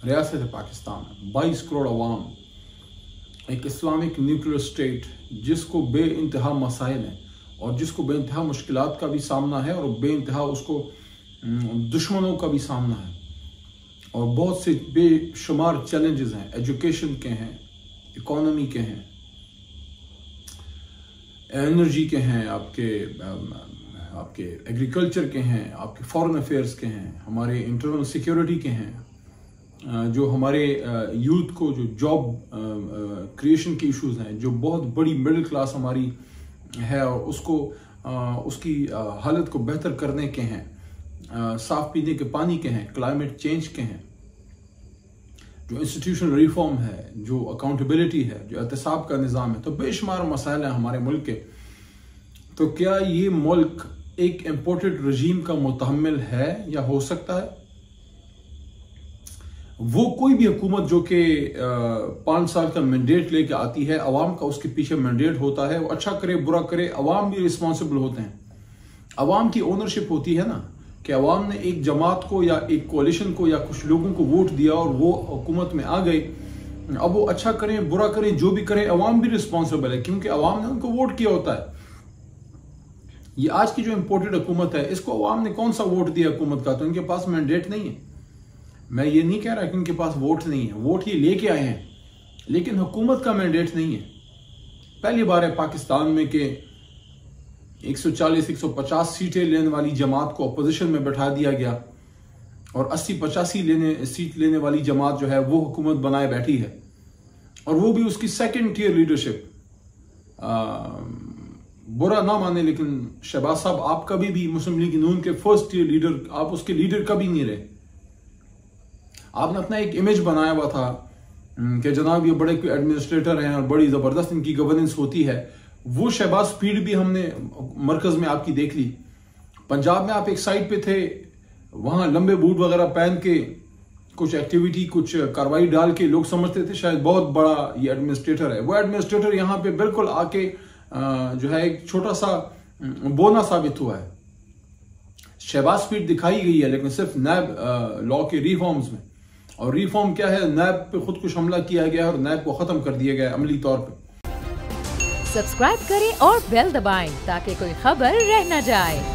रियासत पाकिस्तान 22 करोड़ अवाम, एक Islamic nuclear state जिसको बे इंतहा मसाइल हैं और जिसको बे इंतहा मुश्किलात का भी सामना है और बे इंतहा उसको दुश्मनों का भी सामना है और बहुत से बेशुमार चैलेंजेस हैं, एजुकेशन के हैं, इकोनॉमी के हैं, एनर्जी के हैं, आपके एग्रीकल्चर के हैं, आपके फॉरेन अफेयर्स के हैं, हमारे इंटरनल सिक्योरिटी के हैं, जो हमारे यूथ को जो जॉब क्रिएशन के इश्यूज हैं, जो बहुत बड़ी मिडिल क्लास हमारी है और उसको उसकी हालत को बेहतर करने के हैं, साफ पीने के पानी के हैं, क्लाइमेट चेंज के हैं, जो इंस्टीट्यूशनल रिफॉर्म है, जो अकाउंटेबिलिटी है, जो एहतसाब का निज़ाम है, तो बेशुमार मसाइल हैं हमारे मुल्क के। तो क्या ये मुल्क एक इम्पोर्टेड रजीम का मुतहम्मिल है या हो सकता है? वो कोई भी हुकूमत जो कि 5 साल का मैंडेट लेके आती है, अवाम का उसके पीछे मैंडेट होता है, वो अच्छा करे बुरा करे, अवाम भी रिस्पॉन्सिबल होते हैं। अवाम की ओनरशिप होती है ना, कि अवाम ने एक जमात को या एक कोalition को या कुछ लोगों को वोट दिया और वो हुकूमत में आ गए। अब वो अच्छा करें बुरा करें जो भी करें, अवाम भी रिस्पॉन्सिबल है क्योंकि अवाम ने उनको वोट किया होता है। ये आज की जो इम्पोर्टेड हुकूमत है, इसको अवाम ने कौन सा वोट दिया हुकूमत का? तो इनके पास मैंडेट नहीं है। मैं ये नहीं कह रहा कि उनके पास वोट नहीं है, वोट ये लेके आए हैं, लेकिन हुकूमत का मैंडेट नहीं है। पहली बार है पाकिस्तान में कि 140-150 सीटें लेने वाली जमात को अपोजिशन में बैठा दिया गया और 80-85 सीट लेने वाली जमात जो है वो हुकूमत बनाए बैठी है, और वो भी उसकी सेकंड टियर लीडरशिप। बुरा ना माने, लेकिन शहबाज साहब आप कभी भी मुस्लिम लीग नून के फर्स्ट टियर लीडर, आप उसके लीडर कभी नहीं रहे। आपने अपना एक इमेज बनाया हुआ था कि जनाब ये बड़े एडमिनिस्ट्रेटर हैं और बड़ी जबरदस्त इनकी गवर्नेंस होती है। वो शहबाज स्पीड भी हमने मरकज में आपकी देख ली। पंजाब में आप एक साइड पे थे, वहां लंबे बूट वगैरह पहन के कुछ एक्टिविटी, कुछ कार्रवाई डाल के लोग समझते थे शायद बहुत बड़ा ये एडमिनिस्ट्रेटर है। वो एडमिनिस्ट्रेटर यहाँ पे बिल्कुल आके जो है एक छोटा सा बोना साबित हुआ है। शहबाज स्पीड दिखाई गई है लेकिन सिर्फ नैब लॉ के रिफॉर्म्स में, और रिफॉर्म क्या है, नैब पे खुद कुछ हमला किया गया और नैब को खत्म कर दिया गया अमली तौर पे। सब्सक्राइब करें और बेल दबाएं ताकि कोई खबर रह न जाए।